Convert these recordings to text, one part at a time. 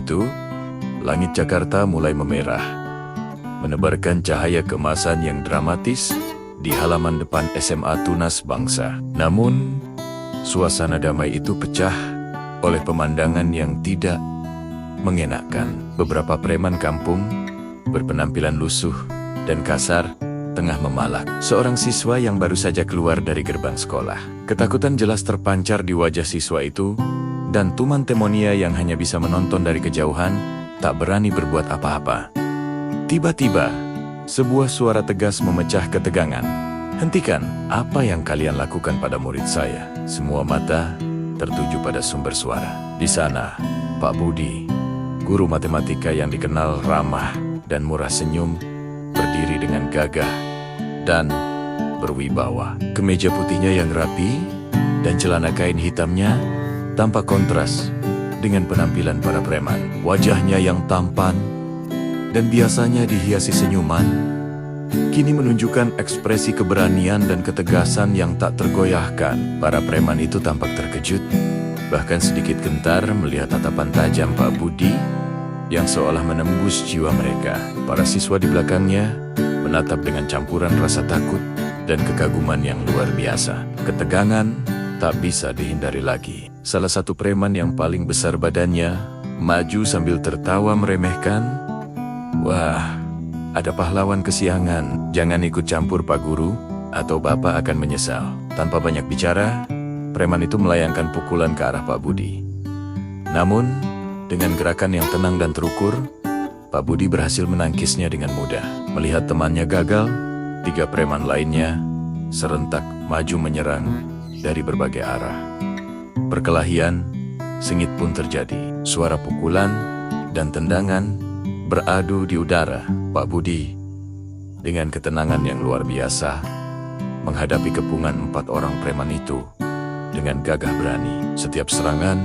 itu, langit Jakarta mulai memerah, menebarkan cahaya keemasan yang dramatis di halaman depan SMA Tunas Bangsa. Namun, suasana damai itu pecah oleh pemandangan yang tidak mengenakkan. Beberapa preman kampung berpenampilan lusuh dan kasar tengah memalak seorang siswa yang baru saja keluar dari gerbang sekolah. Ketakutan jelas terpancar di wajah siswa itu, dan teman-temannya yang hanya bisa menonton dari kejauhan tak berani berbuat apa-apa. Tiba-tiba, sebuah suara tegas memecah ketegangan. "Hentikan apa yang kalian lakukan pada murid saya." Semua mata tertuju pada sumber suara. Di sana, Pak Budi, guru matematika yang dikenal ramah dan murah senyum, berdiri dengan gagah dan berwibawa. Kemeja putihnya yang rapi dan celana kain hitamnya tampak kontras dengan penampilan para preman. Wajahnya yang tampan dan biasanya dihiasi senyuman, kini menunjukkan ekspresi keberanian dan ketegasan yang tak tergoyahkan. Para preman itu tampak terkejut, bahkan sedikit gentar melihat tatapan tajam Pak Budi yang seolah menembus jiwa mereka. Para siswa di belakangnya menatap dengan campuran rasa takut dan kekaguman yang luar biasa. Ketegangan tak bisa dihindari lagi. Salah satu preman yang paling besar badannya maju sambil tertawa meremehkan. "Wah, ada pahlawan kesiangan. Jangan ikut campur Pak Guru, atau Bapak akan menyesal." Tanpa banyak bicara, preman itu melayangkan pukulan ke arah Pak Budi. Namun, dengan gerakan yang tenang dan terukur, Pak Budi berhasil menangkisnya dengan mudah. Melihat temannya gagal, 3 preman lainnya serentak maju menyerang dari berbagai arah. Perkelahian sengit pun terjadi. Suara pukulan dan tendangan beradu di udara. Pak Budi, dengan ketenangan yang luar biasa, menghadapi kepungan 4 orang preman itu dengan gagah berani. Setiap serangan,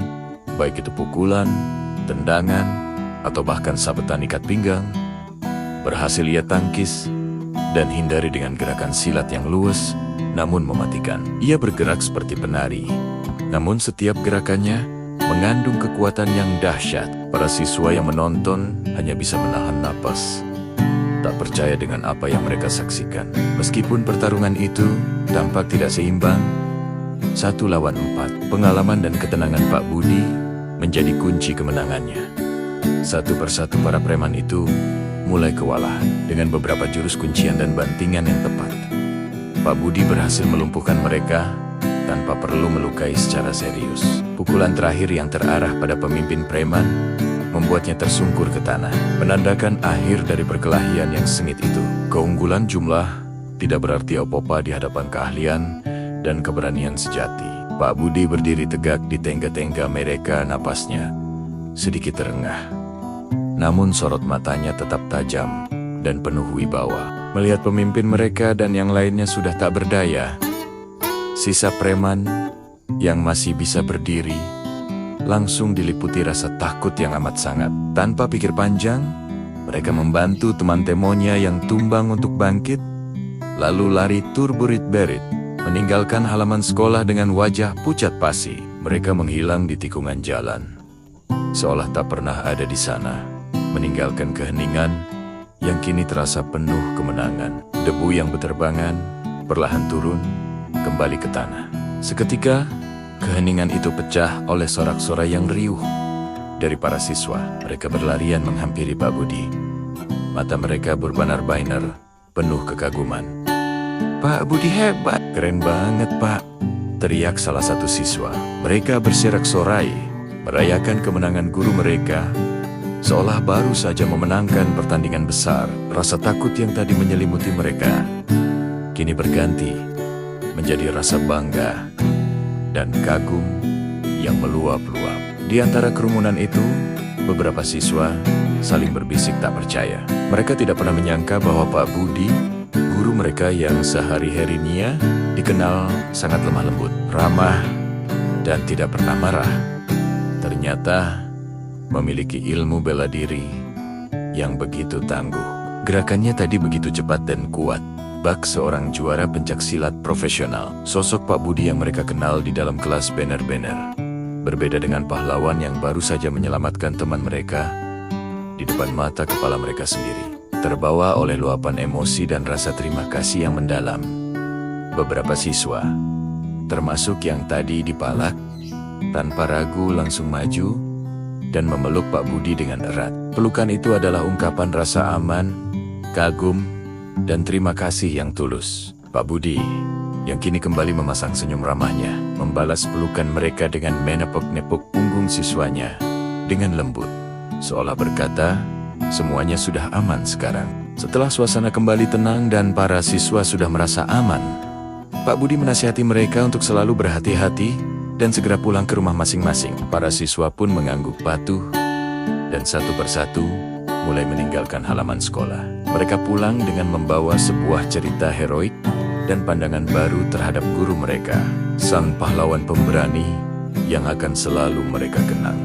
baik itu pukulan, tendangan, atau bahkan sabetan ikat pinggang, berhasil ia tangkis dan hindari dengan gerakan silat yang luwes namun mematikan. Ia bergerak seperti penari, namun setiap gerakannya mengandung kekuatan yang dahsyat. Para siswa yang menonton hanya bisa menahan napas, tak percaya dengan apa yang mereka saksikan. Meskipun pertarungan itu tampak tidak seimbang, 1 lawan 4, pengalaman dan ketenangan Pak Budi menjadi kunci kemenangannya. Satu persatu para preman itu mulai kewalahan. Dengan beberapa jurus kuncian dan bantingan yang tepat, Pak Budi berhasil melumpuhkan mereka tanpa perlu melukai secara serius. Pukulan terakhir yang terarah pada pemimpin preman membuatnya tersungkur ke tanah, menandakan akhir dari perkelahian yang sengit itu. Keunggulan jumlah tidak berarti apa-apa di hadapan keahlian dan keberanian sejati. Pak Budi berdiri tegak di tengga-tengga mereka, napasnya sedikit terengah, namun sorot matanya tetap tajam dan penuh wibawa. Melihat pemimpin mereka dan yang lainnya sudah tak berdaya, sisa preman yang masih bisa berdiri langsung diliputi rasa takut yang amat sangat. Tanpa pikir panjang, mereka membantu teman-temannya yang tumbang untuk bangkit, lalu lari turburit-berit, meninggalkan halaman sekolah dengan wajah pucat pasi. Mereka menghilang di tikungan jalan, seolah tak pernah ada di sana, meninggalkan keheningan yang kini terasa penuh kemenangan. Debu yang berterbangan perlahan turun kembali ke tanah. Seketika, keheningan itu pecah oleh sorak-sorai yang riuh dari para siswa. Mereka berlarian menghampiri Pak Budi. Mata mereka berbinar-binar, penuh kekaguman. "Pak Budi hebat!" "Keren banget, Pak!" teriak salah satu siswa. Mereka bersorak-sorai, merayakan kemenangan guru mereka, seolah baru saja memenangkan pertandingan besar. Rasa takut yang tadi menyelimuti mereka kini berganti menjadi rasa bangga dan kagum yang meluap-luap. Di antara kerumunan itu, beberapa siswa saling berbisik tak percaya. Mereka tidak pernah menyangka bahwa Pak Budi, guru mereka yang sehari-harinya dikenal sangat lemah lembut, ramah, dan tidak pernah marah, ternyata memiliki ilmu bela diri yang begitu tangguh. Gerakannya tadi begitu cepat dan kuat, bak seorang juara pencaksilat profesional. Sosok Pak Budi yang mereka kenal di dalam kelas benar-benar Berbeda dengan pahlawan yang baru saja menyelamatkan teman mereka, di depan mata kepala mereka sendiri, terbawa oleh luapan emosi dan rasa terima kasih yang mendalam. Beberapa siswa, termasuk yang tadi dipalak, tanpa ragu langsung maju dan memeluk Pak Budi dengan erat. Pelukan itu adalah ungkapan rasa aman, kagum, dan terima kasih yang tulus. Pak Budi, yang kini kembali memasang senyum ramahnya, membalas pelukan mereka dengan menepuk-nepuk punggung siswanya dengan lembut, seolah berkata, semuanya sudah aman sekarang. Setelah suasana kembali tenang dan para siswa sudah merasa aman, Pak Budi menasihati mereka untuk selalu berhati-hati dan segera pulang ke rumah masing-masing. Para siswa pun mengangguk patuh dan satu persatu mulai meninggalkan halaman sekolah. Mereka pulang dengan membawa sebuah cerita heroik dan pandangan baru terhadap guru mereka, sang pahlawan pemberani yang akan selalu mereka kenang.